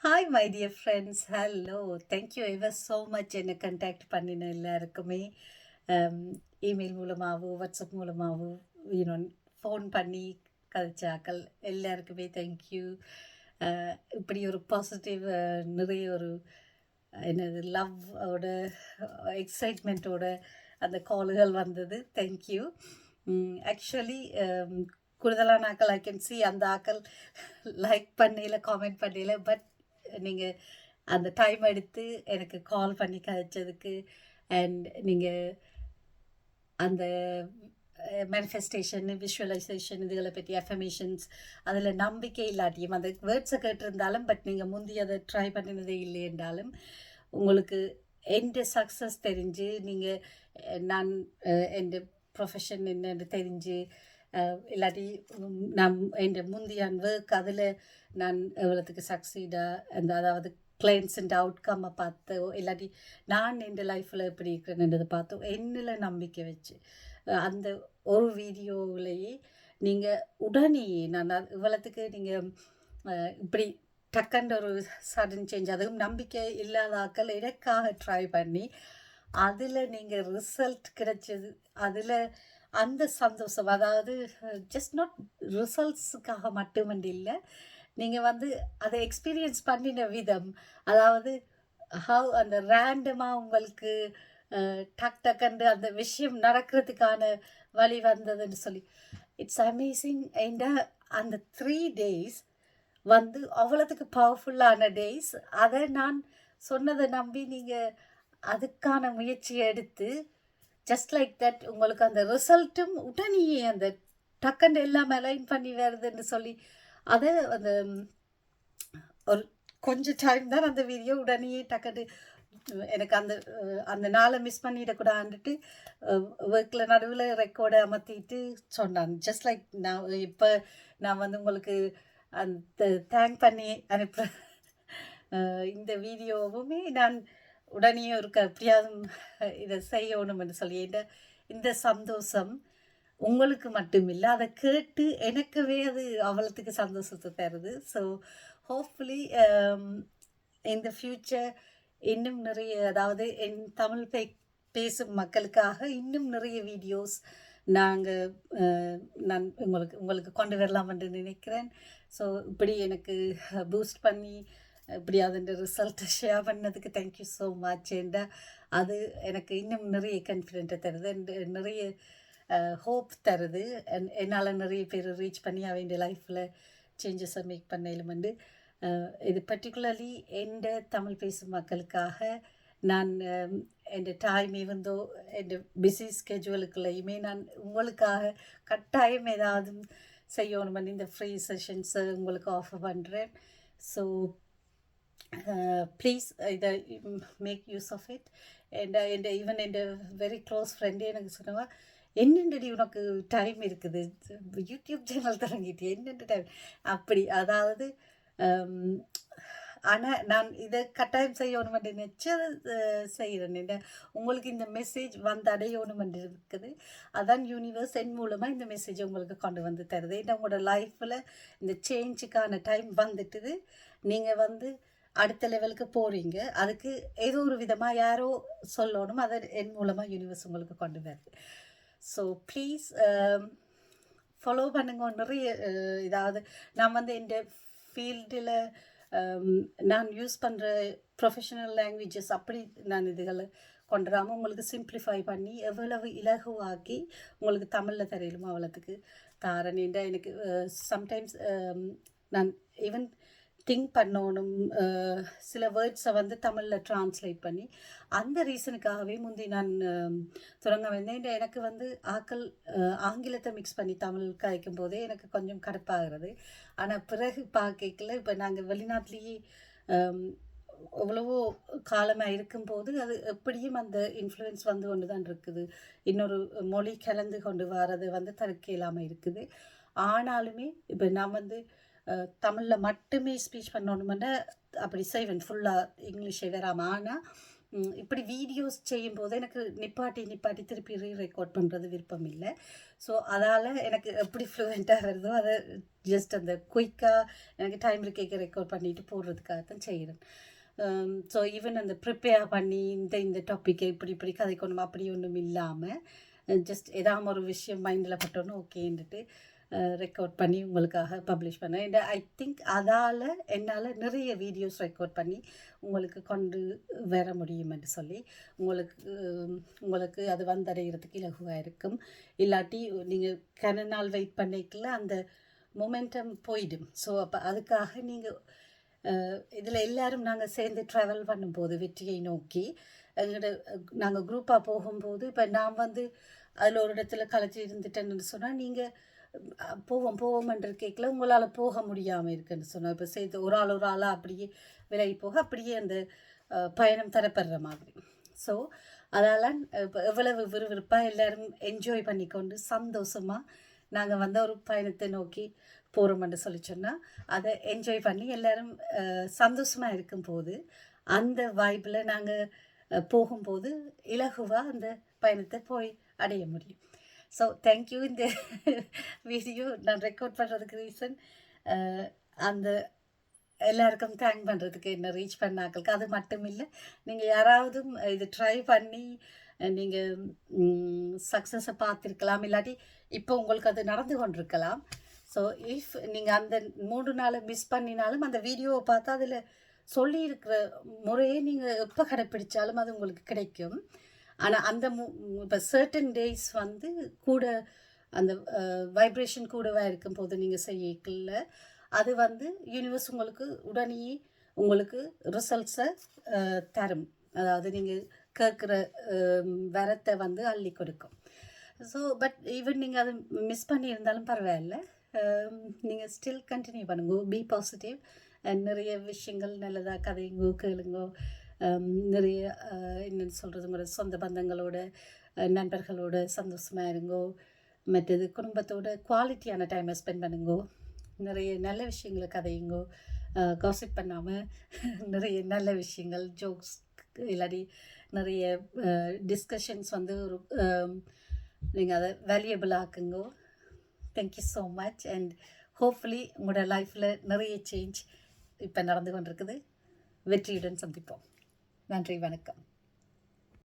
Hi my dear friends, hello. Thank you ever so much என்னை contact பண்ணின எல்லாருக்குமே. Email மூலமாகவோ வாட்ஸ்அப் மூலமாகவோ யூனோ ஃபோன் பண்ணி கதைச்சாக்கள் எல்லாருக்குமே தேங்க்யூ. இப்படி ஒரு பாசிட்டிவ் நிறைய ஒரு என்னது லவ்வோட எக்ஸைட்மெண்ட்டோட அந்த கால்கள் வந்தது. தேங்க்யூ. ஆக்சுவலி கூடுதலான ஆக்கள் ஐ கேன் சி அந்த ஆக்கள் லைக் பண்ணல, காமெண்ட் பண்ணல. பட் நீங்கள் அந்த டைம் எடுத்து எனக்கு கால் பண்ணி கதைச்சதுக்கு அண்ட் நீங்கள் அந்த மேனிஃபெஸ்டேஷன், விஷுவலைசேஷன் இதுகளை பற்றி அஃபர்மேஷன்ஸ் அதில் நம்பிக்கை இல்லாட்டியும் அந்த வேர்ட்ஸை கேட்டிருந்தாலும் பட் நீங்கள் முந்தி அதை ட்ரை பண்ணினதே இல்லை என்றாலும் உங்களுக்கு எந்த சக்ஸஸ் தெரிஞ்சு நீங்கள் நான் எந்த ப்ரொஃபஷன் என்னென்னு தெரிஞ்சு இல்லாட்டி நான் என் முந்தியான் ஒர்க் அதில் நான் எவ்வளோத்துக்கு சக்சீடாக அந்த அதாவது கிளைண்ட்ஸுன்ற அவுட்கம்மை பார்த்து இல்லாட்டி நான் என் லைஃப்பில் எப்படி இருக்கிறேன்ன்றதை பார்த்தோம் என்னில் நம்பிக்கை வச்சு அந்த ஒரு வீடியோவிலேயே நீங்கள் உடனே நான் இவ்வளோத்துக்கு நீங்கள் இப்படி டக்குன்ற ஒரு சடன் சேஞ்ச் அதுவும் நம்பிக்கை இல்லாத ஆக்கள் எனக்காக ட்ரை பண்ணி அதில் நீங்கள் ரிசல்ட் கிடைச்சது அதில் அந்த சந்தோஷம் அதாவது ஜஸ்ட் நாட் ரிசல்ட்ஸுக்காக மட்டுமன்று இல்லை, நீங்கள் வந்து அதை எக்ஸ்பீரியன்ஸ் பண்ணின விதம், அதாவது ஹவ் அந்த ரேண்டமாக உங்களுக்கு டக் டக்குன்னு அந்த விஷயம் நடக்கிறதுக்கான வழி வந்ததுன்னு சொல்லி இட்ஸ் அமேசிங். அந்த 3 days வந்து அவ்வளோத்துக்கு பவர்ஃபுல்லான டேஸ். அதை நான் சொன்னதை நம்பி நீங்கள் அதுக்கான முயற்சியை எடுத்து ஜஸ்ட் லைக் தட் உங்களுக்கு அந்த ரிசல்ட்டும் உடனேயே அந்த டக்குன்னு எல்லாம் அலைன் பண்ணி வருதுன்னு சொல்லி அதை அந்த ஒரு கொஞ்சம் டைம் தான் அந்த வீடியோ உடனே டக்குன்னு எனக்கு அந்த அந்த நாளை மிஸ் பண்ணிடக்கூடாதுன்ட்டு ஒர்க்கில் நடுவில் ரெக்கார்டை அமர்த்திட்டு சொன்னான். ஜஸ்ட் லைக் நான் இப்போ நான் வந்து உங்களுக்கு அந்த தேங்க் பண்ணி அனுப்புகிற இந்த வீடியோவுமே நான் உடனே இருக்க எப்படியாவது இதை செய்யணும்னு சொல்லி இந்த சந்தோஷம் உங்களுக்கு மட்டும் இல்லை, அதை கேட்டு எனக்குவே அது அவ்வளோத்துக்கு சந்தோஷத்தை தருது. So hopefully in the future இன்னும் நிறைய அதாவது என் தமிழ் பேசும் மக்களுக்காக இன்னும் நிறைய வீடியோஸ் நான் உங்களுக்கு கொண்டு வரலாம் என்று நினைக்கிறேன். ஸோ இப்படி எனக்கு பூஸ்ட் பண்ணி இப்படி அதோட ரிசல்ட்டை ஷேர் பண்ணதுக்கு தேங்க்யூ ஸோ மச். அது எனக்கு இன்னும் நிறைய கான்ஃபிடென்ட்டை தருது, நிறைய ஹோப் தருது. என்னால் நிறைய பேர் ரீச் பண்ணி அவன் லைஃப்பில் சேஞ்சஸை மேக் பண்ணலும் வந்து இது பர்டிகுலர்லி எந்த தமிழ் பேசும் மக்களுக்காக நான் என் டைம் இருந்தோ என் பிஸி ஸ்கெட்யூலுக்குள்ளேயுமே நான் உங்களுக்காக கட்டாயம் ஏதாவது செய்யணும் இந்த ஃப்ரீ செஷன்ஸை உங்களுக்கு ஆஃபர் பண்ணுறேன். ஸோ ப்ளீஸ் இதை make use of it. Even என் வெரி க்ளோஸ் ஃப்ரெண்டே எனக்கு சொன்னவா, என்னென்றடி உனக்கு டைம் இருக்குது, யூடியூப் சேனல் தொடங்கிட்டு என்னென்ன டைம் அப்படி. அதாவது ஆனால் நான் இதை கட்டாயம் செய்யணும் என்று நினச்சது செய்கிறேன். உங்களுக்கு இந்த மெசேஜ் வந்து அடையணும் என்று இருக்குது. அதான் யூனிவர்ஸ் என் மூலமாக இந்த மெசேஜை உங்களுக்கு கொண்டு வந்து தருது. உங்களோட லைஃப்பில் இந்த சேஞ்சுக்கான டைம் வந்துட்டுது. நீங்கள் வந்து அடுத்த லெவலுக்கு போகிறீங்க. அதுக்கு ஏதோ ஒரு விதமாக யாரோ சொல்லணும், அதை என் மூலமாக யூனிவர்ஸ் உங்களுக்கு கொண்டு வருது. ஸோ ப்ளீஸ் ஃபாலோ பண்ணுங்க. நிறைய இதாவது நான் வந்து இந்த ஃபீல்டில் நான் யூஸ் பண்ணுற ப்ரொஃபஷனல் லாங்குவேஜஸ் அப்படி நான் இதுகளை கொண்டுராமல் உங்களுக்கு சிம்பிளிஃபை பண்ணி எவ்வளவு இலகுவாக்கி உங்களுக்கு தமிழில் தரையிலுமோ அவ்வளோத்துக்கு தாரணின்ற எனக்கு சம்டைம்ஸ் நான் ஈவன் திங்க் பண்ணணும் சில வேர்ட்ஸை வந்து தமிழில் ட்ரான்ஸ்லேட் பண்ணி அந்த ரீசனுக்காகவே முந்தி நான் தொடங்க வந்தேன். எனக்கு வந்து ஆங்கிலத்தை மிக்ஸ் பண்ணி தமிழ் கதைக்கும் போதே எனக்கு கொஞ்சம் கடுப்பாகிறது. ஆனால் பிறகு பார்க்கல இப்போ நாங்கள் வெளிநாட்டிலேயே எவ்வளவோ காலமாக இருக்கும்போது அது எப்படியும் அந்த இன்ஃப்ளூயன்ஸ் வந்து கொண்டு தான் இருக்குது. இன்னொரு மொழி கலந்து கொண்டு வர்றது வந்து தடுக்க இல்லாமல் இருக்குது. ஆனாலுமே இப்போ நான் வந்து தமிழில் மட்டுமே ஸ்பீச் பண்ணணுமென்னா அப்படி செய்வேன், ஃபுல்லாக இங்கிலீஷை வராமல். ஆனால் இப்படி வீடியோஸ் செய்யும்போது எனக்கு நிப்பாட்டி திருப்பி ரெக்கார்ட் பண்ணுறது விருப்பம் இல்லை. ஸோ அதால் எனக்கு எப்படி ஃப்ளூவெண்ட்டாக வருதோ அதை ஜஸ்ட் அந்த குயிக்காக எனக்கு டைம் இருக்க ரெக்கார்ட் பண்ணிட்டு போடுறதுக்காக தான் செய்கிறேன். ஸோ ஈவன் அந்த ப்ரிப்பேர் பண்ணி இந்த டாப்பிக்கை இப்படி கதைக்கணும் அப்படி ஒன்றும் இல்லாமல் ஜஸ்ட் ஏதாவது ஒரு விஷயம் மைண்டில் பட்டோன்னு ஓகேன்ட்டு ரெக்கார்ட் பண்ணி உங்களுக்காக பப்ளிஷ் பண்ணேன். ஐ திங்க் அதால் என்னால் நிறைய வீடியோஸ் ரெக்கார்ட் பண்ணி உங்களுக்கு கொண்டு வர முடியும் என்று சொல்லி உங்களுக்கு அது வந்தடைகிறதுக்கு இலகுவாக இருக்கும். இல்லாட்டி நீங்கள் கன நாள் வெயிட் பண்ணிக்கல அந்த மொமெண்டம் போயிடும். ஸோ அப்போ அதுக்காக நீங்கள் இதில் எல்லோரும் நாங்கள் சேர்ந்து ட்ராவல் பண்ணும்போது வெற்றியை நோக்கி நாங்கள் குரூப்பாக போகும்போது இப்போ நான் அதில் ஒரு இடத்துல கலைச்சி இருந்துட்டேன்னு சொன்னால் நீங்கள் போவோம்ன்ற கேட்கல உங்களால் போக முடியாமல் இருக்குன்னு சொன்னால் இப்போ சேர்த்து ஒரு ஆளாக அப்படியே விலகி போக அப்படியே அந்த பயணம் தரப்படுற மாதிரி. ஸோ அதெல்லாம் இப்போ எவ்வளவு விறுவிறுப்பாக எல்லோரும் என்ஜாய் பண்ணிக்கொண்டு சந்தோஷமாக நாங்கள் ஒரு பயணத்தை நோக்கி போகிறோம்னு சொல்லி சொன்னால் அதை என்ஜாய் பண்ணி எல்லோரும் சந்தோஷமாக இருக்கும்போது அந்த வாய்ப்பில் நாங்கள் போகும்போது இலகுவாக அந்த பயணத்தை போய் அடைய முடியும். So thank you. இந்த வீடியோ நான் ரெக்கார்ட் பண்ணுறதுக்கு ரீசன் அந்த எல்லாருக்கும் தேங்க் பண்ணுறதுக்கு என்ன ரீச் பண்ணாக்களுக்கு. அது மட்டும் இல்லை, நீங்கள் யாராவது இது ட்ரை பண்ணி நீங்கள் சக்ஸஸை பார்த்துருக்கலாம், இல்லாட்டி இப்போ உங்களுக்கு அது நடந்து கொண்டிருக்கலாம். ஸோ இஃப் நீங்கள் அந்த 3 நாளை மிஸ் பண்ணினாலும் அந்த வீடியோவை பார்த்தா அதில் சொல்லியிருக்கிற முறையே நீங்கள் எப்போ கடைப்பிடிச்சாலும் அது உங்களுக்கு கிடைக்கும். ஆனால் அந்த இப்போ சர்டன் டேஸ் கூட அந்த வைப்ரேஷன் கூடவே இருக்கும்போது நீங்கள் செய்யல அது யூனிவர்ஸ் உங்களுக்கு உடனே உங்களுக்கு ரிசல்ட்ஸை தரும். அதாவது நீங்கள் கேட்குற வரத்தை அள்ளி கொடுக்கும். ஸோ பட் ஈவன் நீங்கள் அதை மிஸ் பண்ணியிருந்தாலும் பரவாயில்ல, நீங்கள் ஸ்டில் கண்டினியூ பண்ணுங்க. Be positive. நிறைய விஷயங்கள் நல்லதாக கதைங்கோ கேளுங்கோ. நிறைய என்னென்னு சொல்கிறது, உங்களோட சொந்த பந்தங்களோட நண்பர்களோட சந்தோஷமாக இருங்கோ. மற்றது குடும்பத்தோட குவாலிட்டியான டைமை ஸ்பெண்ட் பண்ணுங்கோ. நிறைய நல்ல விஷயங்களை கதையுங்கோ. காசிப் பண்ணாமல் நிறைய நல்ல விஷயங்கள், ஜோக்ஸ் இல்லாட்டி நிறைய டிஸ்கஷன்ஸ் ஒரு நீங்கள் அதை வேல்யூபிள் ஆக்குங்கோ. Thank you so much. And hopefully உங்களோட லைஃப்பில் நிறைய சேஞ்ச் இப்போ நடந்து கொண்டிருக்குது. வெற்றியுடன் சந்திப்போம். நன்றி, வணக்கம்.